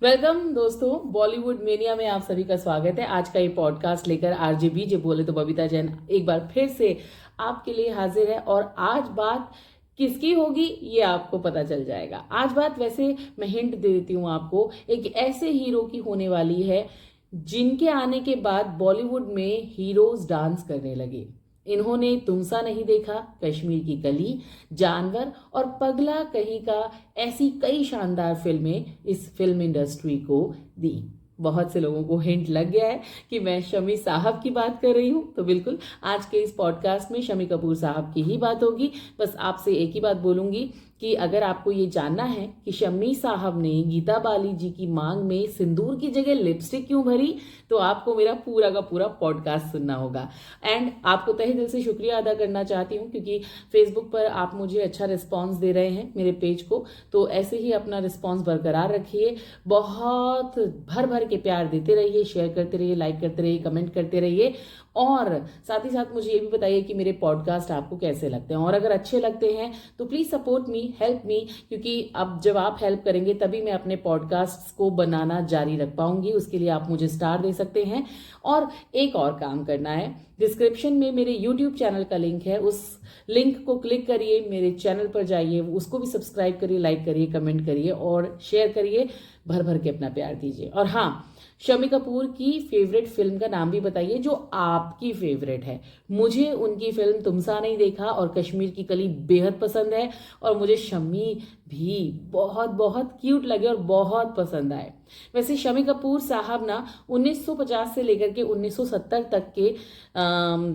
Welcome दोस्तों, Bollywood mania में आप सभी का स्वागत है। आज का ये पॉडकास्ट लेकर आरजे बीजे बोले तो बबीता जैन एक बार फिर से आपके लिए हाजिर है। और आज बात किसकी होगी ये आपको पता चल जाएगा। आज बात वैसे मैं हिंट दे देती हूँ आपको, एक ऐसे हीरो की होने वाली है जिनके आने के बाद बॉलीवुड में हीरोज डांस करने लगे। इन्होंने तुमसा नहीं देखा, कश्मीर की कली, जानवर और पगला कहीं का, ऐसी कई शानदार फिल्में इस फिल्म इंडस्ट्री को दी। बहुत से लोगों को हिंट लग गया है कि मैं शमी साहब की बात कर रही हूं, तो बिल्कुल आज के इस पॉडकास्ट में शमी कपूर साहब की ही बात होगी। बस आपसे एक ही बात बोलूंगी कि अगर आपको ये जानना है कि शम्मी साहब ने गीता बाली जी की मांग में सिंदूर की जगह लिपस्टिक क्यों भरी, तो आपको मेरा पूरा का पूरा पॉडकास्ट सुनना होगा। एंड आपको तहे दिल से शुक्रिया अदा करना चाहती हूँ क्योंकि फेसबुक पर आप मुझे अच्छा रिस्पॉन्स दे रहे हैं मेरे पेज को, तो ऐसे ही अपना रिस्पॉन्स बरकरार रखिए। बहुत भर भर के प्यार देते रहिए, शेयर करते रहिए, लाइक करते रहिए, कमेंट करते रहिए। और साथ ही साथ मुझे ये भी बताइए कि मेरे पॉडकास्ट आपको कैसे लगते हैं, और अगर अच्छे लगते हैं तो please support me, help me, क्योंकि अब जब आप हेल्प करेंगे तभी मैं अपने पॉडकास्ट को बनाना जारी रख पाऊंगी। उसके लिए आप मुझे स्टार दे सकते हैं। और एक और काम करना है, डिस्क्रिप्शन में मेरे यूट्यूब चैनल का लिंक है, उस लिंक को क्लिक करिए, मेरे चैनल पर जाइए, उसको भी सब्सक्राइब करिए, लाइक करिए, कमेंट करिए और शेयर करिए। भर भर के अपना प्यार दीजिए। और हाँ, शम्मी कपूर की फेवरेट फिल्म का नाम भी बताइए जो आपकी फेवरेट है। मुझे उनकी फिल्म तुमसा नहीं देखा और कश्मीर की कली बेहद पसंद है, और मुझे शम्मी भी बहुत बहुत क्यूट लगे और बहुत पसंद आए। वैसे शम्मी कपूर साहब ना 1950 से लेकर के 1970 तक के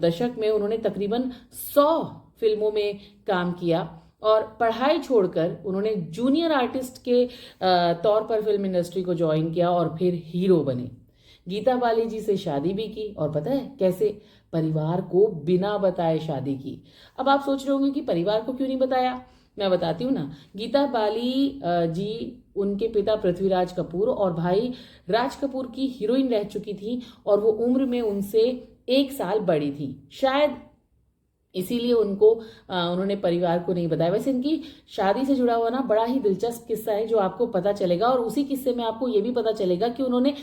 दशक में उन्होंने तकरीबन 100 फिल्मों में काम किया, और पढ़ाई छोड़कर उन्होंने जूनियर आर्टिस्ट के तौर पर फिल्म इंडस्ट्री को ज्वाइन किया और फिर हीरो बने। गीता बाली जी से शादी भी की, और पता है कैसे? परिवार को बिना बताए शादी की। अब आप सोच रहे होंगे कि परिवार को क्यों नहीं बताया, मैं बताती हूँ ना। गीता बाली जी, उनके पिता पृथ्वीराज कपूर और भाई राज कपूर की हीरोइन रह चुकी थी, और वो उम्र में उनसे 1 साल बड़ी थी। शायद इसीलिए उन्होंने परिवार को नहीं बताया। वैसे इनकी शादी से जुड़ा हुआ ना बड़ा ही दिलचस्प किस्सा है जो आपको पता चलेगा, और उसी किस्से में आपको ये भी पता चलेगा कि उन्होंने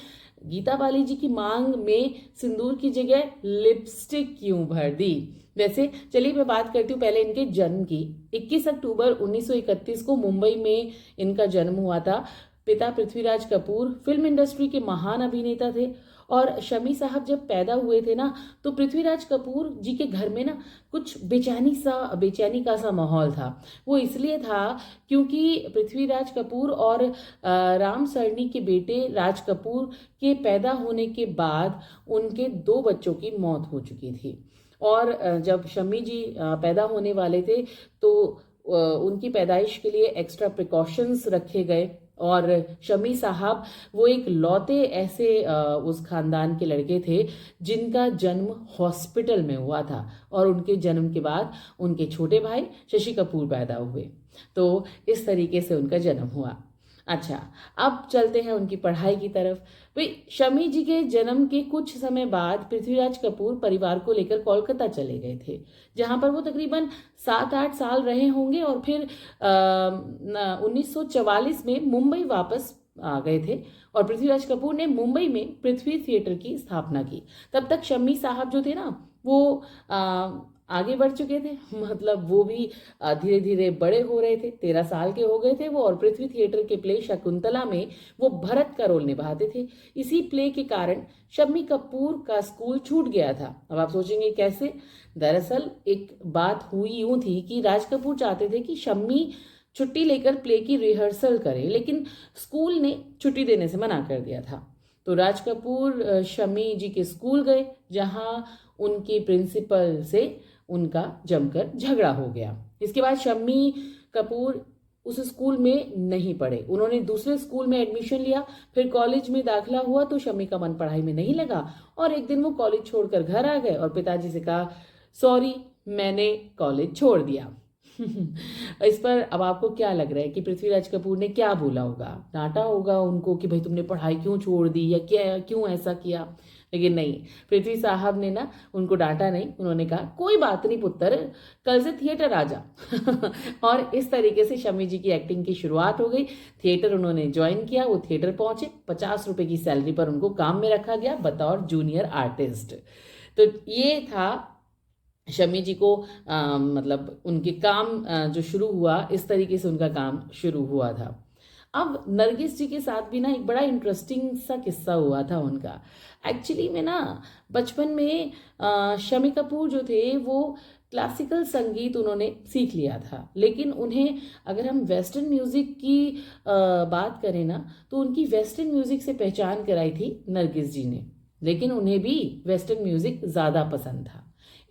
गीता बाली जी की मांग में सिंदूर की जगह लिपस्टिक क्यों भर दी। वैसे चलिए मैं बात करती हूँ पहले इनके जन्म की। 21 अक्टूबर 1931 को मुंबई में इनका जन्म हुआ था। पिता पृथ्वीराज कपूर फिल्म इंडस्ट्री के महान अभिनेता थे, और शमी साहब जब पैदा हुए थे ना, तो पृथ्वीराज कपूर जी के घर में ना कुछ बेचैनी का सा माहौल था। वो इसलिए था क्योंकि पृथ्वीराज कपूर और राम सरनी के बेटे राज कपूर के पैदा होने के बाद उनके 2 बच्चों की मौत हो चुकी थी। और जब शमी जी पैदा होने वाले थे तो उनकी पैदाइश के लिए एक्स्ट्रा प्रिकॉशंस रखे गए। और शमी साहब वो एक लौते ऐसे उस खानदान के लड़के थे जिनका जन्म हॉस्पिटल में हुआ था, और उनके जन्म के बाद उनके छोटे भाई शशि कपूर पैदा हुए। तो इस तरीके से उनका जन्म हुआ। अच्छा, अब चलते हैं उनकी पढ़ाई की तरफ। भाई, शमी जी के जन्म के कुछ समय बाद पृथ्वीराज कपूर परिवार को लेकर कोलकाता चले गए थे, जहां पर वो तकरीबन 7-8 साल रहे होंगे, और फिर 1944 में मुंबई वापस आ गए थे, और पृथ्वीराज कपूर ने मुंबई में पृथ्वी थिएटर की स्थापना की। तब तक शम्मी साहब जो थे ना, वो आगे बढ़ चुके थे, मतलब वो भी धीरे धीरे बड़े हो रहे थे। 13 साल के हो गए थे वो, और पृथ्वी थिएटर के प्ले शकुंतला में वो भरत का रोल निभाते थे। इसी प्ले के कारण शम्मी कपूर का स्कूल छूट गया था। अब आप सोचेंगे कैसे? दरअसल एक बात हुई यूं थी कि राज कपूर चाहते थे कि शम्मी छुट्टी लेकर प्ले की रिहर्सल करे, लेकिन स्कूल ने छुट्टी देने से मना कर दिया था। तो राज कपूर शम्मी जी के स्कूल गए, जहां उनके प्रिंसिपल से उनका जमकर झगड़ा हो गया। इसके बाद शम्मी कपूर उस स्कूल में नहीं पढ़े, उन्होंने दूसरे स्कूल में एडमिशन लिया। फिर कॉलेज में दाखिला हुआ तो शम्मी का मन पढ़ाई में नहीं लगा, और एक दिन वो कॉलेज छोड़कर घर आ गए और पिताजी से कहा, सॉरी, मैंने कॉलेज छोड़ दिया। इस पर अब आपको क्या लग रहा है कि पृथ्वीराज कपूर ने क्या बोला होगा? डांटा होगा उनको कि भाई तुमने पढ़ाई क्यों छोड़ दी, या क्या, क्यों ऐसा किया? लेकिन नहीं, पृथ्वी साहब ने ना उनको डांटा नहीं, उन्होंने कहा कोई बात नहीं पुत्र, कल से थिएटर आ जा। और इस तरीके से शम्मी जी की एक्टिंग की शुरुआत हो गई। थिएटर उन्होंने ज्वाइन किया, वो थिएटर पहुंचे, 50 रुपए की सैलरी पर उनको काम में रखा गया बतौर जूनियर आर्टिस्ट। तो ये था शम्मी जी को मतलब उनके काम जो शुरू हुआ, इस तरीके से उनका काम शुरू हुआ था। अब नरगिस जी के साथ भी ना एक बड़ा इंटरेस्टिंग सा किस्सा हुआ था उनका। एक्चुअली में ना बचपन में शम्मी कपूर जो थे वो क्लासिकल संगीत उन्होंने सीख लिया था, लेकिन उन्हें अगर हम वेस्टर्न म्यूज़िक की बात करें ना तो उनकी वेस्टर्न म्यूज़िक से पहचान कराई थी नरगिस जी ने, लेकिन उन्हें भी वेस्टर्न म्यूज़िक ज़्यादा पसंद था।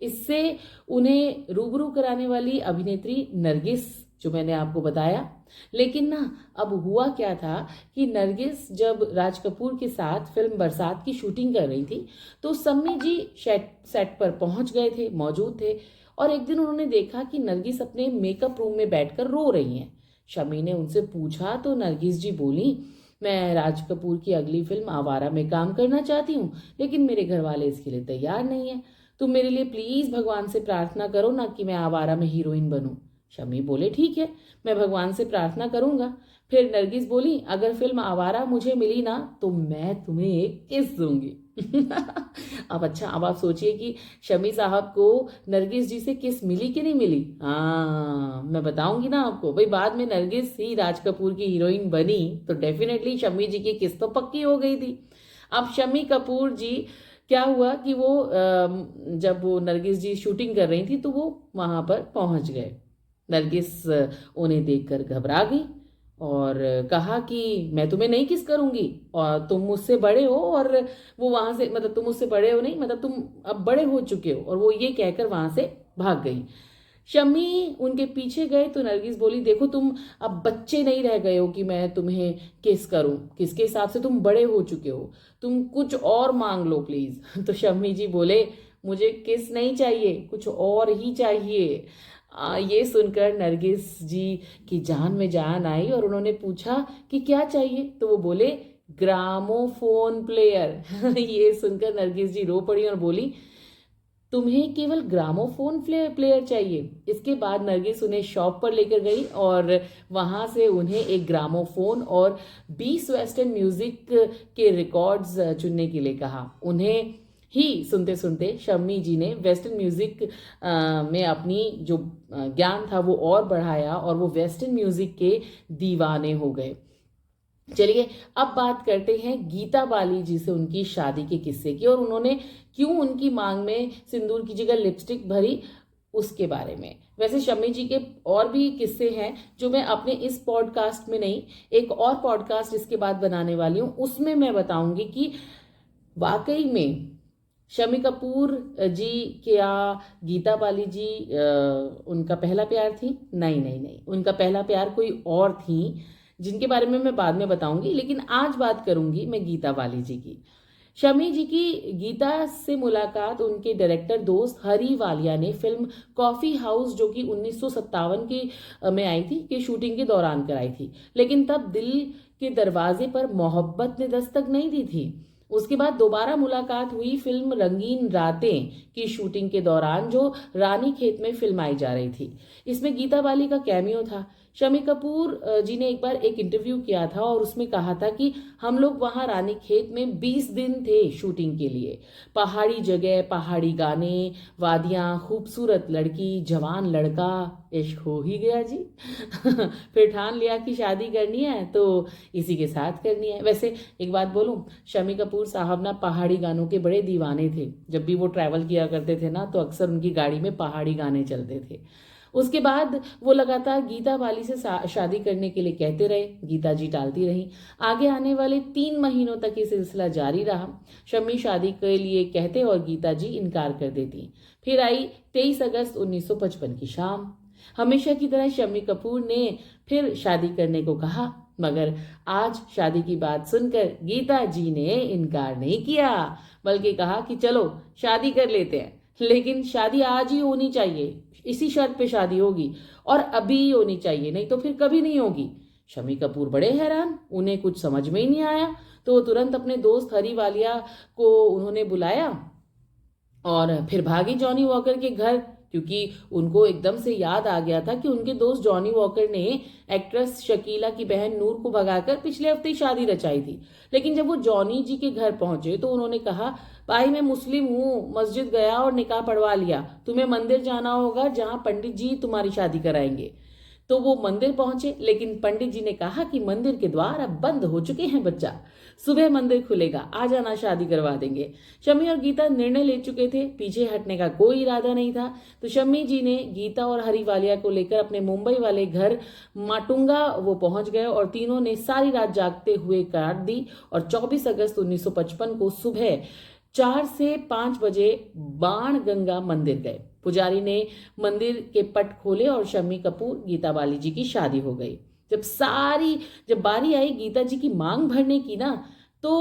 इससे उन्हें रूबरू कराने वाली अभिनेत्री नरगिस, जो मैंने आपको बताया। लेकिन ना अब हुआ क्या था कि नरगिस जब राज कपूर के साथ फिल्म बरसात की शूटिंग कर रही थी तो शम्मी जी सेट पर पहुंच गए थे, मौजूद थे। और एक दिन उन्होंने देखा कि नरगिस अपने मेकअप रूम में बैठकर रो रही हैं। शम्मी ने उनसे पूछा तो नरगिस जी बोली, मैं राज कपूर की अगली फिल्म आवारा में काम करना चाहती हूँ, लेकिन मेरे घर वाले इसके लिए तैयार नहीं है। तुम मेरे लिए प्लीज भगवान से प्रार्थना करो ना कि मैं आवारा में हीरोइन बनूं। शम्मी बोले ठीक है, मैं भगवान से प्रार्थना करूंगा। फिर नरगिस बोली, अगर फिल्म आवारा मुझे मिली ना तो मैं तुम्हें एक किस दूंगी। अब आप सोचिए कि शम्मी साहब को नरगिस जी से किस मिली कि नहीं मिली। हाँ, मैं बताऊंगी ना आपको। भाई बाद में नरगिस ही राज कपूर की हीरोइन बनी तो डेफिनेटली शम्मी जी की किस तो पक्की हो गई थी। अब शम्मी कपूर जी क्या हुआ कि वो जब वो नरगिस जी शूटिंग कर रही थी तो वो वहां पर पहुंच गए। नरगिस उन्हें देखकर घबरा गई और कहा कि मैं तुम्हें नहीं किस करूंगी और तुम मुझसे बड़े हो। और वो वहां से, मतलब तुम मुझसे बड़े हो नहीं, मतलब तुम अब बड़े हो चुके हो। और वो ये कहकर वहां से भाग गई। शम्मी उनके पीछे गए तो नरगिस बोली, देखो तुम अब बच्चे नहीं रह गए हो कि मैं तुम्हें किस करूं, किसके हिसाब से तुम बड़े हो चुके हो, तुम कुछ और मांग लो प्लीज। तो शम्मी जी बोले, मुझे किस नहीं चाहिए, कुछ और ही चाहिए। ये सुनकर नरगिस जी की जान में जान आई और उन्होंने पूछा कि क्या चाहिए। तो वो बोले, ग्रामोफोन प्लेयर। ये सुनकर नरगिस जी रो पड़ी और बोली, तुम्हें केवल ग्रामोफोन प्लेयर चाहिए। इसके बाद नरगिस उन्हें शॉप पर लेकर गई और वहां से उन्हें एक ग्रामोफोन और 20 वेस्टर्न म्यूजिक के रिकॉर्ड्स चुनने के लिए कहा। उन्हें ही सुनते सुनते शम्मी जी ने वेस्टर्न म्यूजिक में अपनी जो ज्ञान था वो और बढ़ाया और वो वेस्टर्न म्यूजिक के दीवाने हो गए। चलिए अब बात करते हैं गीता बाली जी से उनकी शादी के किस्से की और उन्होंने क्यों उनकी मांग में सिंदूर की जगह लिपस्टिक भरी, उसके बारे में। वैसे शम्मी जी के और भी किस्से हैं जो मैं अपने इस पॉडकास्ट में नहीं, एक और पॉडकास्ट इसके बाद बनाने वाली हूँ, उसमें मैं बताऊंगी कि वाकई में शम्मी कपूर जी क्या गीता बाली जी उनका पहला प्यार थी। नहीं नहीं नहीं, उनका पहला प्यार कोई और थी जिनके बारे में मैं बाद में बताऊंगी। लेकिन आज बात करूंगी मैं गीता बाली जी की। शम्मी जी की गीता से मुलाकात उनके डायरेक्टर दोस्त हरी वालिया ने फिल्म कॉफी हाउस, जो कि 1957 की में आई थी, की शूटिंग के दौरान कराई थी। लेकिन तब दिल के दरवाजे पर मोहब्बत ने दस्तक नहीं दी थी। उसके बाद दोबारा मुलाकात हुई फिल्म रंगीन रातें की शूटिंग के दौरान, जो रानी खेत में फिल्माई जा रही थी। इसमें गीता बाली का कैमियो था। शम्मी कपूर जी ने एक बार एक इंटरव्यू किया था और उसमें कहा था कि हम लोग वहां रानी खेत में 20 दिन थे शूटिंग के लिए। पहाड़ी जगह, पहाड़ी गाने, वादियां, खूबसूरत लड़की, जवान लड़का, इश्क हो ही गया जी। फिर ठान लिया कि शादी करनी है तो इसी के साथ करनी है। वैसे एक बात बोलूं, शम्मी कपूर साहब ना पहाड़ी गानों के बड़े दीवाने थे। जब भी वो ट्रैवल किया करते थे ना तो अक्सर उनकी गाड़ी में पहाड़ी गाने चलते थे। उसके बाद वो लगातार गीता बाली से शादी करने के लिए कहते रहे। गीता जी टालती रही। आगे आने वाले 3 महीनों तक ये सिलसिला जारी रहा। शम्मी शादी के लिए कहते और गीता जी इनकार कर देती। फिर आई 23 अगस्त 1955 की शाम। हमेशा की तरह शम्मी कपूर ने फिर शादी करने को कहा, मगर आज शादी की बात सुनकर गीता जी ने इनकार नहीं किया, बल्कि कहा कि चलो शादी कर लेते हैं, लेकिन शादी आज ही होनी चाहिए, इसी शर्त पे शादी होगी और अभी ही होनी चाहिए, नहीं तो फिर कभी नहीं होगी। शम्मी कपूर बड़े हैरान, उन्हें कुछ समझ में ही नहीं आया। तो तुरंत अपने दोस्त हरी वालिया को उन्होंने बुलाया और फिर भागी जॉनी वॉकर के घर, क्योंकि उनको एकदम से याद आ गया था कि उनके दोस्त जॉनी वॉकर ने एक्ट्रेस शकीला की बहन नूर को भगाकर पिछले हफ्ते ही शादी रचाई थी। लेकिन जब वो जॉनी जी के घर पहुंचे तो उन्होंने कहा, भाई मैं मुस्लिम हूँ, मस्जिद गया और निकाह पढ़वा लिया, तुम्हें मंदिर जाना होगा जहां पंडित जी तुम्हारी शादी कराएंगे। तो वो मंदिर पहुंचे, लेकिन पंडित जी ने कहा कि मंदिर के द्वार अब बंद हो चुके हैं बच्चा, सुबह मंदिर खुलेगा, आ जाना, शादी करवा देंगे। शम्मी और गीता निर्णय ले चुके थे, पीछे हटने का कोई इरादा नहीं था। तो शम्मी जी ने गीता और हरी वालिया को लेकर अपने मुंबई वाले घर माटुंगा वो पहुंच गए और तीनों ने सारी रात जागते हुए काट दी और 24 अगस्त 1955 को सुबह 4 से 5 बजे बाण गंगा मंदिर गए। पुजारी ने मंदिर के पट खोले और शम्मी कपूर गीता बाली जी की शादी हो गई। जब बारी आई गीता जी की मांग भरने की ना, तो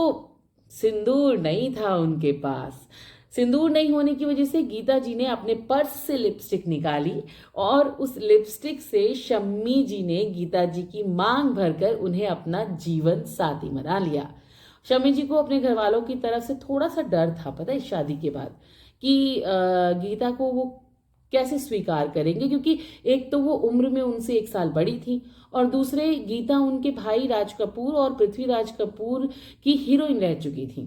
सिंदूर नहीं था उनके पास। सिंदूर नहीं होने की वजह से गीता जी ने अपने पर्स से लिपस्टिक निकाली और उस लिपस्टिक से शम्मी जी ने गीता जी की मांग भरकर उन्हें अपना जीवन साथी बना लिया। शम्मी जी को अपने घर वालों की तरफ से थोड़ा सा डर था, पता है, इस शादी के बाद कि गीता को वो कैसे स्वीकार करेंगे, क्योंकि एक तो वो उम्र में उनसे 1 साल बड़ी थी और दूसरे गीता उनके भाई राज कपूर और पृथ्वीराज कपूर की हीरोइन रह चुकी थी।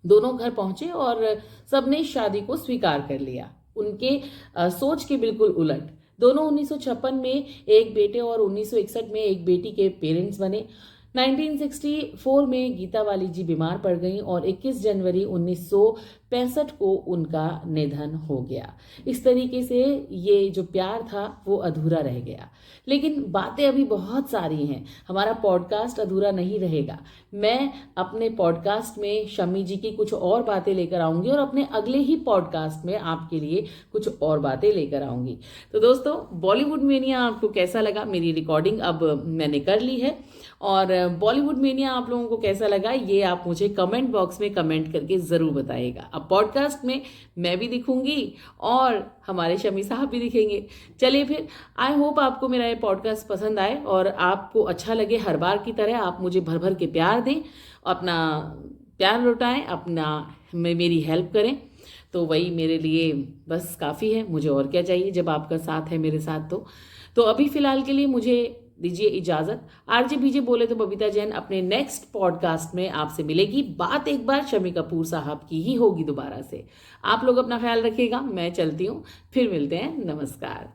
दोनों घर पहुंचे और सबने इस शादी को स्वीकार कर लिया, उनके सोच के बिल्कुल उलट। दोनों 1956 में एक बेटे और 1961 में एक बेटी के पेरेंट्स बने। 1964 में गीता बाली जी बीमार पड़ गईं और 21 जनवरी 1965 को उनका निधन हो गया। इस तरीके से ये जो प्यार था वो अधूरा रह गया। लेकिन बातें अभी बहुत सारी हैं, हमारा पॉडकास्ट अधूरा नहीं रहेगा। मैं अपने पॉडकास्ट में शम्मी जी की कुछ और बातें लेकर आऊंगी और अपने अगले ही पॉडकास्ट में आपके लिए कुछ और बातें लेकर आऊंगी। तो दोस्तों, बॉलीवुड मेनिया आपको कैसा लगा? मेरी रिकॉर्डिंग अब मैंने कर ली है और बॉलीवुड मेनिया आप लोगों को कैसा लगा ये आप मुझे कमेंट बॉक्स में कमेंट करके ज़रूर बताइएगा। अब पॉडकास्ट में मैं भी दिखूंगी और हमारे शम्मी साहब भी दिखेंगे। चलिए फिर, आई होप आपको मेरा ये पॉडकास्ट पसंद आए और आपको अच्छा लगे। हर बार की तरह आप मुझे भर भर के प्यार दें, अपना प्यार लौटाएं, मेरी हेल्प करें, तो वही मेरे लिए बस काफ़ी है। मुझे और क्या चाहिए जब आपका साथ है मेरे साथ। तो अभी फ़िलहाल के लिए मुझे दीजिए इजाजत। आरजे बीजे बोले तो बबीता जैन अपने नेक्स्ट पॉडकास्ट में आपसे मिलेगी। बात एक बार शम्मी कपूर साहब की ही होगी दोबारा से। आप लोग अपना ख्याल रखिएगा, मैं चलती हूँ, फिर मिलते हैं, नमस्कार।